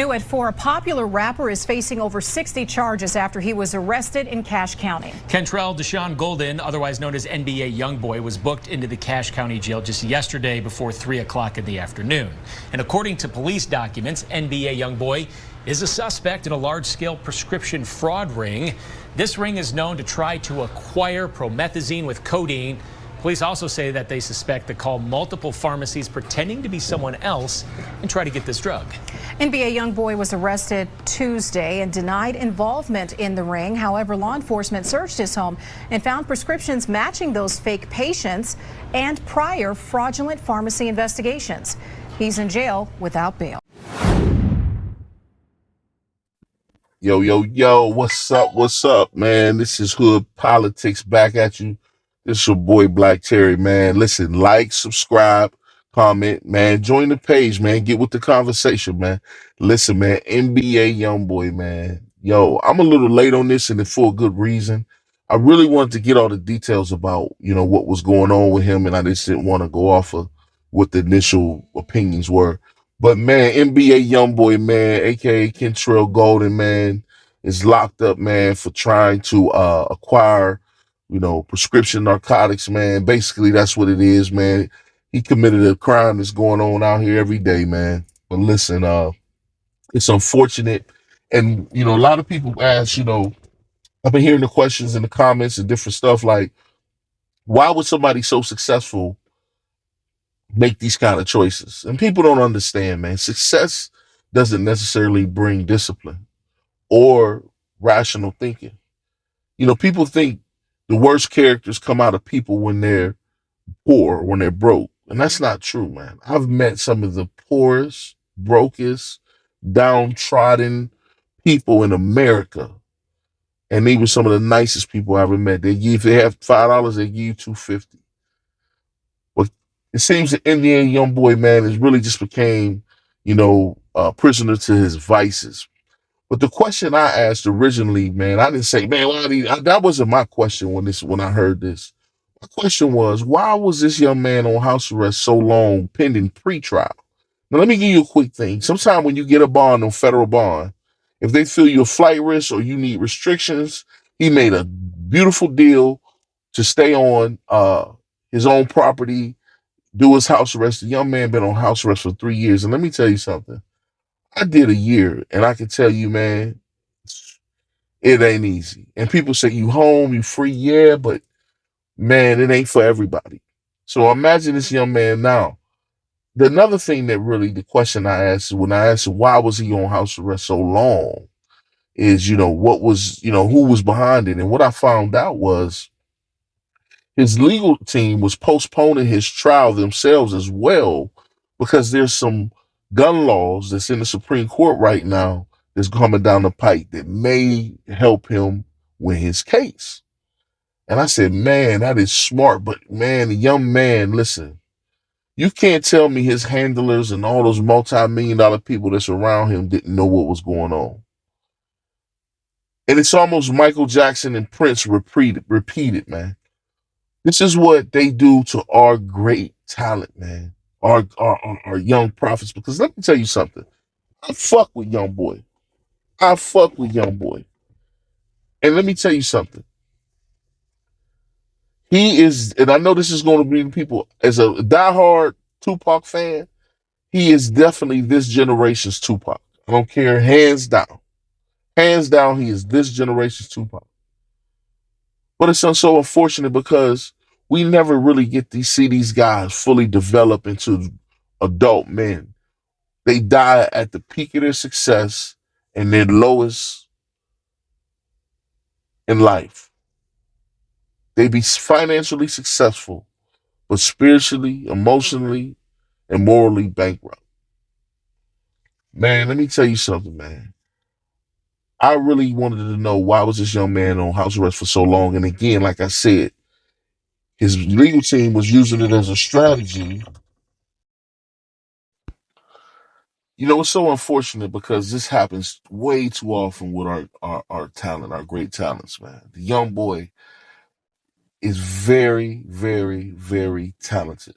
New at 4, a popular rapper is facing over 60 charges after he was arrested in Cache County. Kentrell Deshaun Golden, otherwise known as NBA Youngboy, was booked into the Cache County jail just yesterday before 3 o'clock in the afternoon. And according to police documents, NBA Youngboy is a suspect in a large-scale prescription fraud ring. This ring is known to try to acquire promethazine with codeine. Police also say that they suspect they call multiple pharmacies pretending to be someone else and try to get this drug. NBA Youngboy was arrested Tuesday and denied involvement in the ring. However, law enforcement searched his home and found prescriptions matching those fake patients and prior fraudulent pharmacy investigations. He's in jail without bail. Yo, what's up, man? This is Hood Politics back at you. This your boy Black Terry, man. Listen, like, subscribe, comment, man. Join the page, man. Get with the conversation, man. Listen, man, NBA Youngboy, man. Yo, I'm a little late on this and for a good reason. I really wanted to get all the details about, what was going on with him, and I just didn't want to go off of what the initial opinions were. But man, NBA Youngboy, man, aka Kentrell Golden, man, is locked up, man, for trying to acquire, prescription narcotics, man. Basically, that's what it is, man. He committed a crime that's going on out here every day, man. But listen, it's unfortunate. And, a lot of people ask, I've been hearing the questions in the comments and different stuff like, why would somebody so successful make these kind of choices? And people don't understand, man. Success doesn't necessarily bring discipline or rational thinking. People think the worst characters come out of people when they're poor, when they're broke. And that's not true, man. I've met some of the poorest, brokest, downtrodden people in America. And they were some of the nicest people I ever met. If they have $5, they give you $2.50. But it seems that Indian Youngboy, man, has really just became, a prisoner to his vices. But the question I asked originally, man, I didn't say, man, that wasn't my question when I heard this. My question was, why was this young man on house arrest so long pending pretrial? Now, let me give you a quick thing. Sometime when you get a bond on federal bond, if they feel you're a flight risk or you need restrictions, he made a beautiful deal to stay on his own property, do his house arrest. The young man been on house arrest for 3 years. And let me tell you something. I did a year, and I can tell you, man, it ain't easy. And people say, you home, you free, yeah, but man, it ain't for everybody. So imagine this young man now. Another thing that really, the question I asked when I asked him, why was he on house arrest so long, is, what was, who was behind it? And what I found out was his legal team was postponing his trial themselves as well, because there's some gun laws that's in the Supreme Court right now that's coming down the pike that may help him win his case. And I said, man, that is smart. But man, the young man, listen, you can't tell me his handlers and all those multi-million-dollar people that's around him didn't know what was going on. And it's almost Michael Jackson and Prince repeated, man. This is what they do to our great talent, man. Our young prophets. Because let me tell you something. I fuck with Youngboy. And let me tell you something. He is, and I know this is going to bring people, as a diehard Tupac fan, he is definitely this generation's Tupac. I don't care, hands down. Hands down, he is this generation's Tupac. But it's so unfortunate because we never really get to see these guys fully develop into adult men. They die at the peak of their success and their lowest in life. They be financially successful, but spiritually, emotionally, and morally bankrupt. Man, let me tell you something, man. I really wanted to know, why was this young man on house arrest for so long? And again, like I said, his legal team was using it as a strategy. It's so unfortunate because this happens way too often with our talent, our great talents, man. The young boy is very, very, very talented.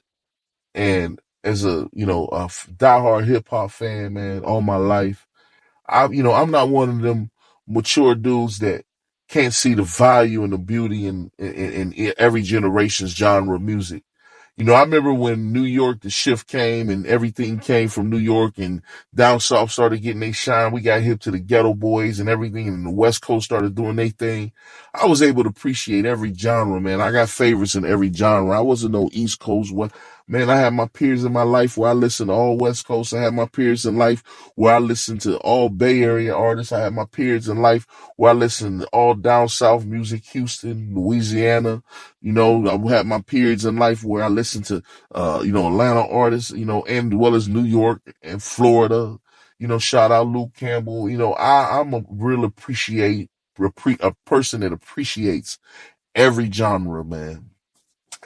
And as a diehard hip hop fan, man, all my life, I'm not one of them mature dudes that can't see the value and the beauty in every generation's genre of music. I remember when New York, the shift came and everything came from New York and down south started getting their shine. We got hip to the ghetto boys and everything, and the West Coast started doing their thing. I was able to appreciate every genre, man. I got favorites in every genre. I wasn't no East Coast one. Man, I had my periods in my life where I listened to all West Coast. I had my periods in life where I listened to all Bay Area artists. I had my periods in life where I listened to all down south music, Houston, Louisiana. I had my periods in life where I listened to, Atlanta artists, and as well as New York and Florida. Shout out Luke Campbell. I'm a real a person that appreciates every genre, man.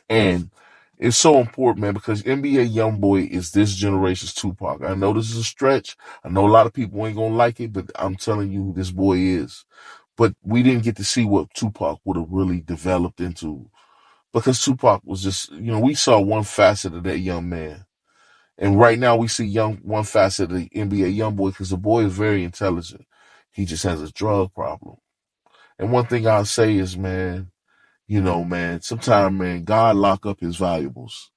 And it's so important, man, because NBA Youngboy is this generation's Tupac. I know this is a stretch. I know a lot of people ain't gonna like it, but I'm telling you, this boy is. But we didn't get to see what Tupac would have really developed into, because Tupac was just, we saw one facet of that young man. And right now we see one facet of the NBA Youngboy, because the boy is very intelligent. He just has a drug problem. And one thing I'll say is, man, man, sometimes, man, God lock up his valuables.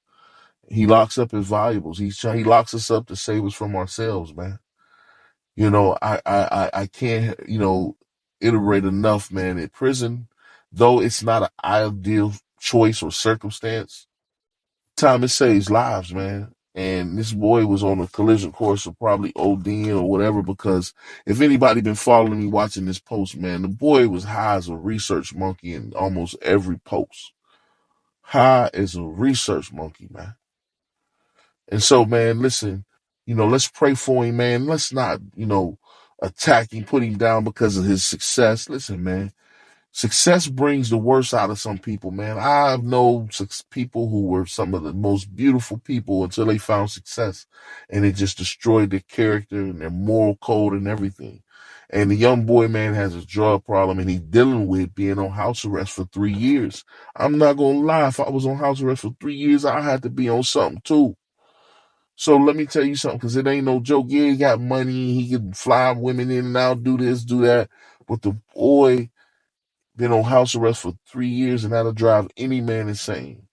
He locks up his valuables. He locks us up to save us from ourselves, man. I can't, iterate enough, man. In prison, though it's not an ideal choice or circumstance, time it saves lives, man. And this boy was on a collision course of probably ODing or whatever, because if anybody been following me watching this post, man, the boy was high as a research monkey in almost every post. High as a research monkey, man. And so, man, listen, let's pray for him, man. Let's not, attack him, put him down because of his success. Listen, man, success brings the worst out of some people, man. I know people who were some of the most beautiful people until they found success, and it just destroyed their character and their moral code and everything. And the young boy, man, has a drug problem, and he's dealing with being on house arrest for 3 years. I'm not going to lie. If I was on house arrest for 3 years, I had to be on something too. So let me tell you something, because it ain't no joke. Yeah, he got money. He can fly women in and out, do this, do that. But the boy been on house arrest for 3 years, and that'll drive any man insane.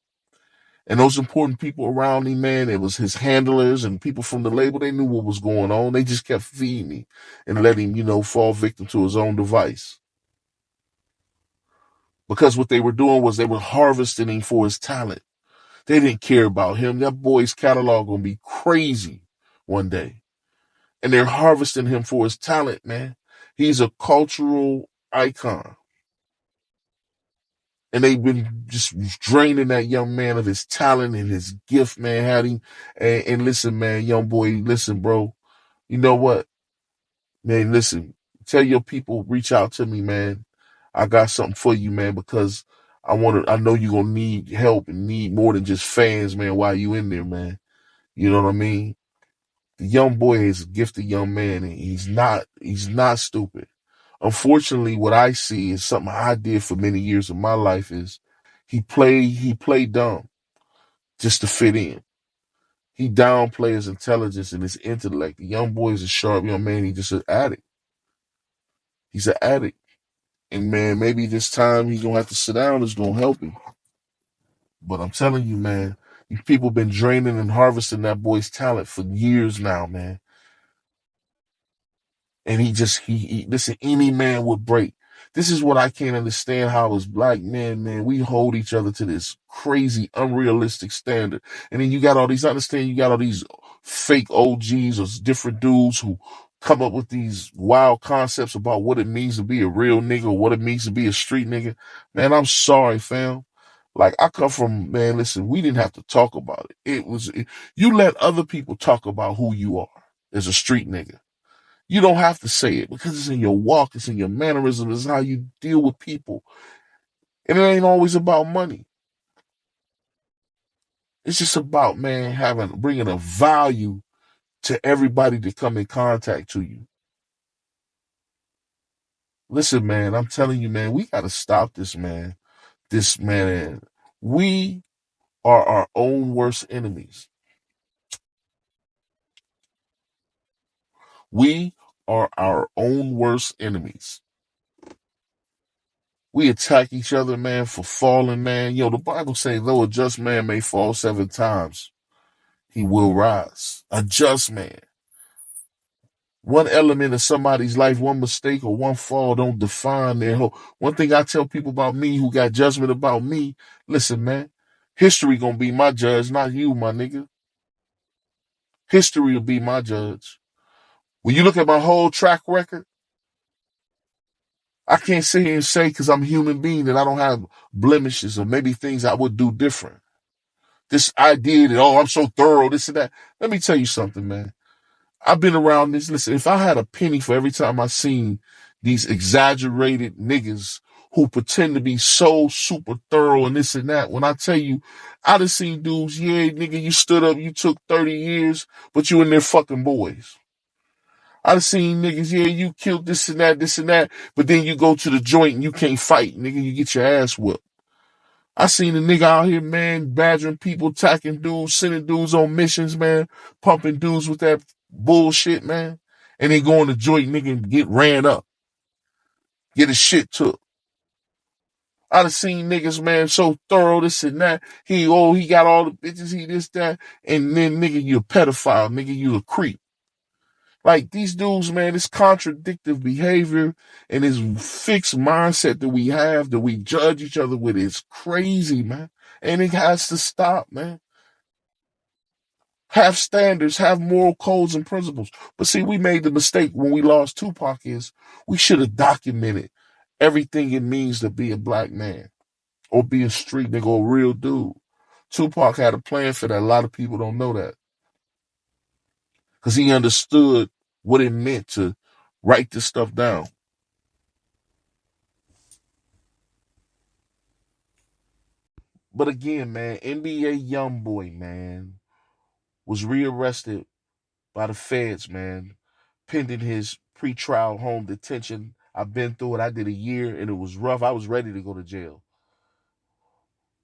And those important people around him, man, it was his handlers and people from the label. They knew what was going on. They just kept feeding him and let him, fall victim to his own device. Because what they were doing was they were harvesting him for his talent. They didn't care about him. That boy's catalog gonna be crazy one day. And they're harvesting him for his talent, man. He's a cultural icon. And they've been just draining that young man of his talent and his gift, man. Had him. And listen, man, young boy, listen, bro. You know what? Man, listen. Tell your people, reach out to me, man. I got something for you, man, because I know you're gonna need help and need more than just fans, man, while you in there, man. You know what I mean? The young boy is a gifted young man, and he's not stupid. Unfortunately, what I see is something I did for many years of my life is he played dumb just to fit in. He downplayed his intelligence and his intellect. The young boy is a sharp young man. He's just an addict. He's an addict. And man, maybe this time he's gonna have to sit down. It's gonna help him. But I'm telling you, man, these people been draining and harvesting that boy's talent for years now, man. And he listen, any man would break. This is what I can't understand, how as black men, man, we hold each other to this crazy, unrealistic standard. And then you got all these fake OGs or different dudes who come up with these wild concepts about what it means to be a real nigga or what it means to be a street nigga. Man, I'm sorry, fam. Like, I come from, man, listen, we didn't have to talk about it. You let other people talk about who you are as a street nigga. You don't have to say it, because it's in your walk, it's in your mannerism, it's how you deal with people. And it ain't always about money. It's just about, man, bringing a value to everybody to come in contact to you. Listen, man, I'm telling you, man, we got to stop this, man. This, man, we are our own worst enemies. We are our own worst enemies. We attack each other, man, for falling, man. The Bible says, though a just man may fall 7 times, he will rise. A just man. One element of somebody's life, one mistake or one fall don't define their whole. One thing I tell people about me who got judgment about me, listen, man, history gonna be my judge, not you, my nigga. History will be my judge. When you look at my whole track record, I can't sit here and say because I'm a human being that I don't have blemishes or maybe things I would do different. This idea that, I'm so thorough, this and that. Let me tell you something, man. I've been around this. Listen, if I had a penny for every time I seen these exaggerated niggas who pretend to be so super thorough and this and that, when I tell you, I done seen dudes, yeah, nigga, you stood up, you took 30 years, but you in there fucking boys. I done seen niggas, yeah, you killed this and that, but then you go to the joint and you can't fight, nigga, you get your ass whooped. I seen a nigga out here, man, badgering people, attacking dudes, sending dudes on missions, man, pumping dudes with that bullshit, man. And then go on the joint, nigga, and get ran up. Get his shit took. I done seen niggas, man, so thorough, this and that. He got all the bitches, he this, that. And then, nigga, you a pedophile, nigga, you a creep. Like these dudes, man, this contradictive behavior and this fixed mindset that we have, that we judge each other with is crazy, man. And it has to stop, man. Have standards, have moral codes and principles. But see, we made the mistake when we lost Tupac is we should have documented everything it means to be a black man or be a street nigga or a real dude. Tupac had a plan for that. A lot of people don't know that. Because he understood what it meant to write this stuff down. But again, man, NBA YoungBoy, man, was rearrested by the feds, man, pending his pretrial home detention. I've been through it. I did a year and it was rough. I was ready to go to jail.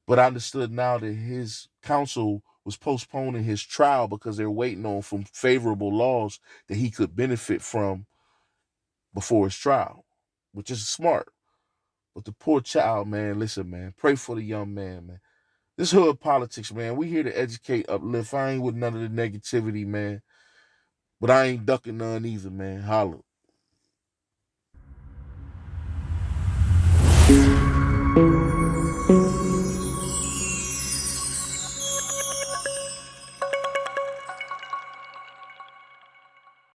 But I understood now that his counsel was postponing his trial because they're waiting on some favorable laws that he could benefit from before his trial, which is smart. But the poor child, man, listen, man, pray for the young man. This hood politics, man, we here to educate, uplift. I ain't with none of the negativity, man. But I ain't ducking none either, man. Holla.